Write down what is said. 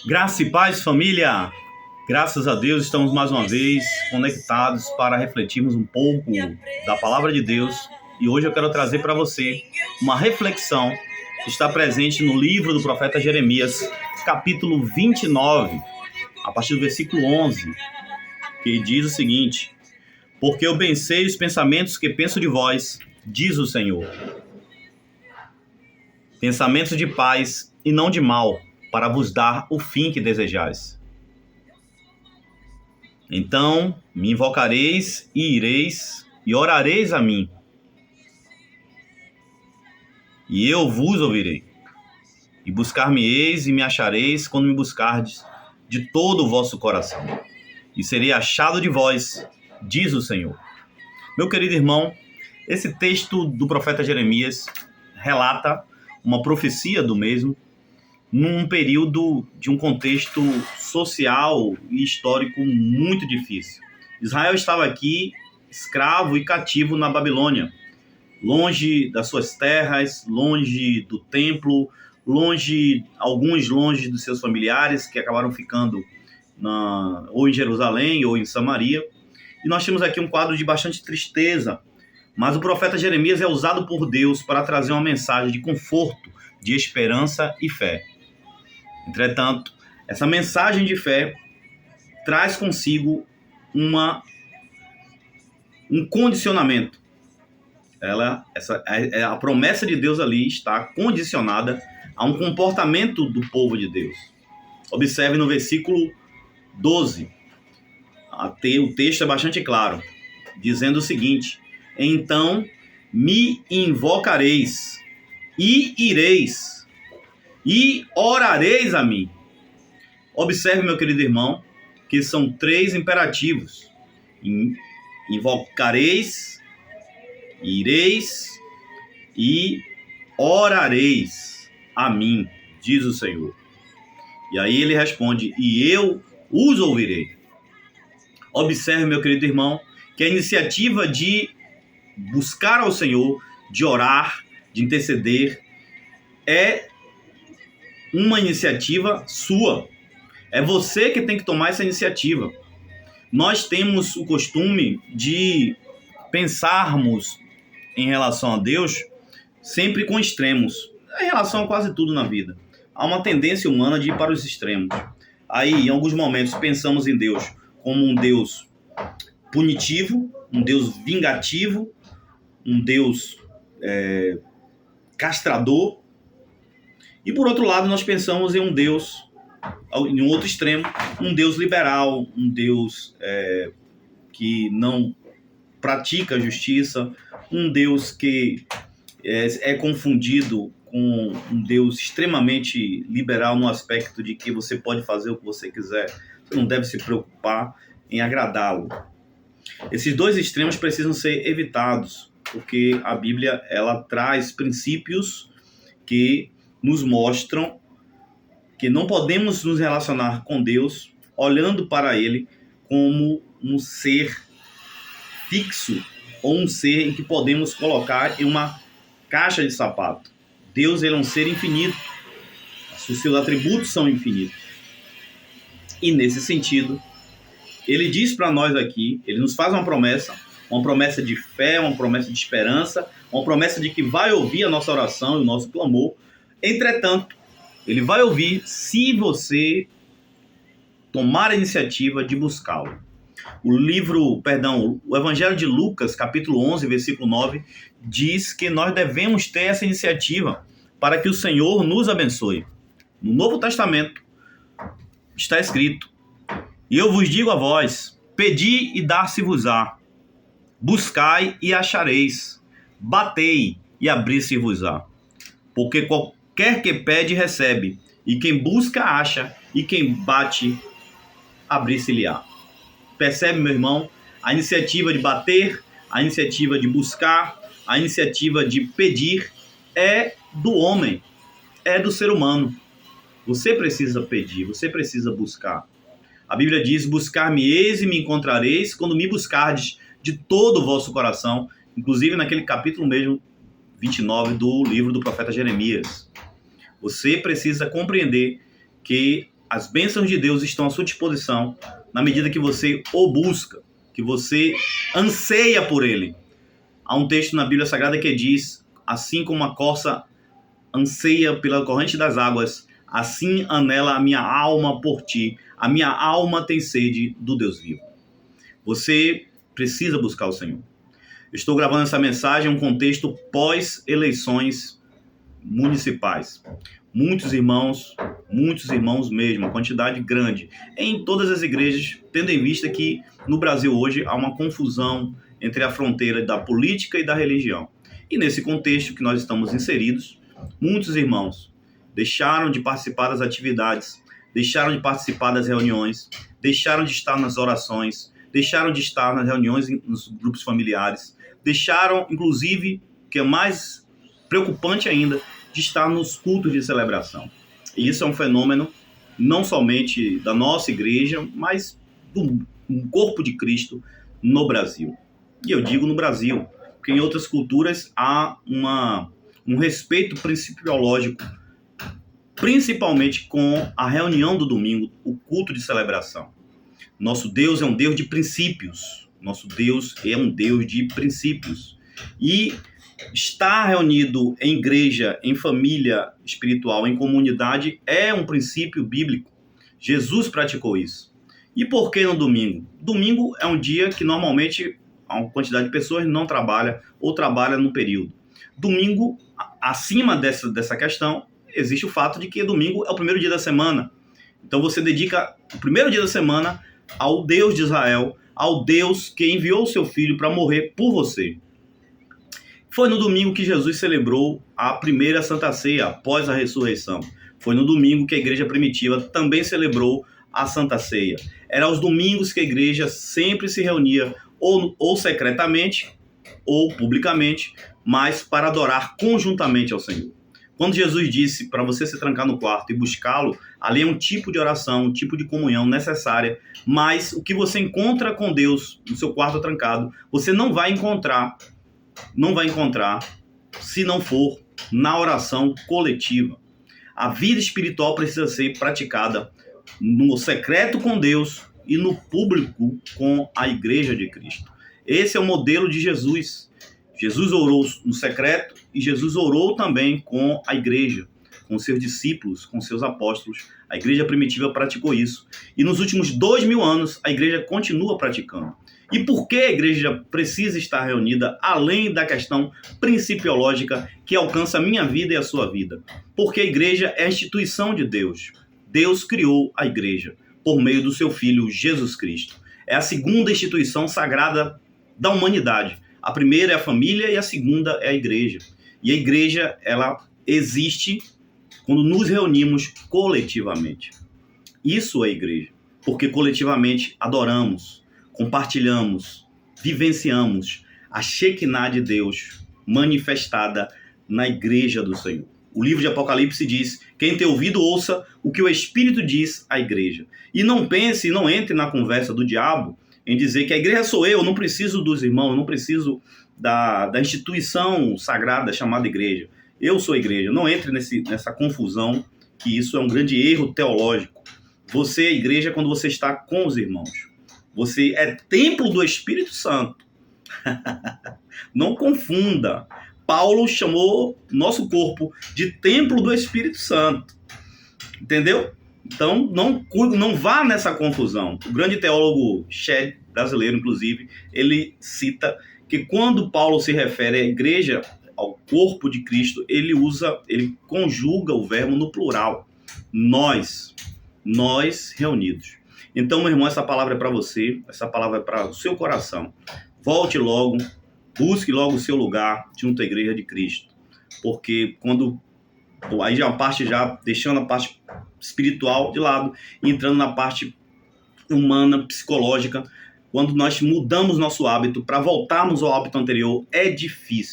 Graça e paz, família! Graças a Deus estamos mais uma vez conectados para refletirmos um pouco da Palavra de Deus. E hoje eu quero trazer para você uma reflexão que está presente no livro do profeta Jeremias, capítulo 29, a partir do versículo 11, que diz o seguinte: Porque eu bem sei os pensamentos que penso de vós, diz o Senhor. Pensamentos de paz e não de mal, para vos dar o fim que desejais. Então me invocareis e ireis e orareis a mim, e eu vos ouvirei. E buscar-me-eis e me achareis quando me buscardes de todo o vosso coração. E serei achado de vós, diz o Senhor. Meu querido irmão, esse texto do profeta Jeremias relata uma profecia do mesmo, num período de um contexto social e histórico muito difícil. Israel estava aqui escravo e cativo na Babilônia, longe das suas terras, longe do templo, alguns longe dos seus familiares que acabaram ficando ou em Jerusalém ou em Samaria. E nós temos aqui um quadro de bastante tristeza, mas o profeta Jeremias é usado por Deus para trazer uma mensagem de conforto, de esperança e fé. Entretanto, essa mensagem de fé traz consigo um condicionamento. A promessa de Deus ali está condicionada a um comportamento do povo de Deus. Observe no versículo 12. O texto é bastante claro, dizendo o seguinte: Então me invocareis e ireis e orareis a mim. Observe, meu querido irmão, que são 3 imperativos: invocareis, ireis e orareis a mim, diz o Senhor. E aí ele responde: e eu os ouvirei. Observe, meu querido irmão, que a iniciativa de buscar ao Senhor, de orar, de interceder, é uma iniciativa sua. É você que tem que tomar essa iniciativa. Nós temos o costume de pensarmos em relação a Deus sempre com extremos. Em relação a quase tudo na vida. Há uma tendência humana de ir para os extremos. Aí, em alguns momentos, pensamos em Deus como um Deus punitivo, um Deus vingativo, um Deus castrador. E por outro lado, nós pensamos em um Deus, em um outro extremo, um Deus liberal, um Deus que não pratica justiça, um Deus que é confundido com um Deus extremamente liberal no aspecto de que você pode fazer o que você quiser, você não deve se preocupar em agradá-lo. Esses 2 extremos precisam ser evitados, porque a Bíblia ela traz princípios que nos mostram que não podemos nos relacionar com Deus olhando para Ele como um ser fixo ou um ser em que podemos colocar em uma caixa de sapato. Deus ele é um ser infinito. Os seus atributos são infinitos. E nesse sentido, Ele diz para nós aqui, Ele nos faz uma promessa de fé, uma promessa de esperança, uma promessa de que vai ouvir a nossa oração e o nosso clamor. Entretanto, Ele vai ouvir se você tomar a iniciativa de buscá-lo. O Evangelho de Lucas, capítulo 11, versículo 9, diz que nós devemos ter essa iniciativa para que o Senhor nos abençoe. No Novo Testamento está escrito: E eu vos digo a vós, pedi e dar-se-vos-á, buscai e achareis, batei e abrir-se-vos-á. Porque qualquer que pede, recebe, e quem busca, acha, e quem bate, abrir-se-lhe-á. Percebe, meu irmão? A iniciativa de bater, a iniciativa de buscar, a iniciativa de pedir é do homem, é do ser humano. Você precisa pedir, você precisa buscar. A Bíblia diz: buscar-me-eis e me encontrareis quando me buscardes de todo o vosso coração. Inclusive naquele capítulo mesmo, 29 do livro do profeta Jeremias. Você precisa compreender que as bênçãos de Deus estão à sua disposição na medida que você o busca, que você anseia por ele. Há um texto na Bíblia Sagrada que diz: assim como a corça anseia pela corrente das águas, assim anela a minha alma por ti. A minha alma tem sede do Deus vivo. Você precisa buscar o Senhor. Estou gravando essa mensagem em um contexto pós-eleições municipais. Muitos irmãos mesmo, uma quantidade grande, em todas as igrejas, tendo em vista que no Brasil hoje há uma confusão entre a fronteira da política e da religião. E nesse contexto que nós estamos inseridos, muitos irmãos deixaram de participar das atividades, deixaram de participar das reuniões, deixaram de estar nas orações, deixaram de estar nas reuniões nos grupos familiares, deixaram, inclusive, que é mais preocupante ainda, de estar nos cultos de celebração. E isso é um fenômeno não somente da nossa igreja, mas do corpo de Cristo no Brasil. E eu digo no Brasil, porque em outras culturas há um respeito principiológico, principalmente com a reunião do domingo, o culto de celebração. Nosso Deus é um Deus de princípios. Nosso Deus é um Deus de princípios. E estar reunido em igreja, em família espiritual, em comunidade, é um princípio bíblico. Jesus praticou isso. E por que no domingo? Domingo é um dia que normalmente uma quantidade de pessoas não trabalha ou trabalha no período. Domingo, acima dessa questão, existe o fato de que domingo é o primeiro dia da semana. Então você dedica o primeiro dia da semana ao Deus de Israel, ao Deus que enviou o seu Filho para morrer por você. Foi no domingo que Jesus celebrou a primeira Santa Ceia após a ressurreição. Foi no domingo que a igreja primitiva também celebrou a Santa Ceia. Era aos domingos que a igreja sempre se reunia, ou secretamente, ou publicamente, mas para adorar conjuntamente ao Senhor. Quando Jesus disse para você se trancar no quarto e buscá-lo, ali é um tipo de oração, um tipo de comunhão necessária, mas o que você encontra com Deus no seu quarto trancado, você não vai encontrar se não for na oração coletiva. A vida espiritual precisa ser praticada no secreto com Deus e no público com a igreja de Cristo. Esse é o modelo de Jesus. Jesus orou no secreto e Jesus orou também com a igreja, com seus discípulos, com seus apóstolos. A igreja primitiva praticou isso. E nos últimos 2000 anos, a igreja continua praticando. E por que a igreja precisa estar reunida, além da questão principiológica que alcança a minha vida e a sua vida? Porque a igreja é a instituição de Deus. Deus criou a igreja por meio do seu Filho Jesus Cristo. É a segunda instituição sagrada da humanidade. A primeira é a família e a segunda é a igreja. E a igreja, ela existe quando nos reunimos coletivamente. Isso é a igreja, porque coletivamente adoramos, compartilhamos, vivenciamos a Shekinah de Deus manifestada na igreja do Senhor. O livro de Apocalipse diz: quem tem ouvido, ouça o que o Espírito diz à igreja. E não pense, não entre na conversa do diabo em dizer que a igreja sou eu não preciso dos irmãos, eu não preciso da instituição sagrada chamada igreja. Eu sou a igreja. Não entre nessa confusão, que isso é um grande erro teológico. Você é a igreja quando você está com os irmãos. Você é templo do Espírito Santo. Não confunda. Paulo chamou nosso corpo de templo do Espírito Santo. Entendeu? Então, não vá nessa confusão. O grande teólogo Shedd, brasileiro inclusive, ele cita que quando Paulo se refere à igreja, ao corpo de Cristo, ele conjuga o verbo no plural. Nós reunidos. Então, meu irmão, essa palavra é para você, essa palavra é para o seu coração. Volte logo, busque logo o seu lugar junto à igreja de Cristo. Porque aí já deixando a parte espiritual de lado e entrando na parte humana, psicológica, quando nós mudamos nosso hábito para voltarmos ao hábito anterior, é difícil.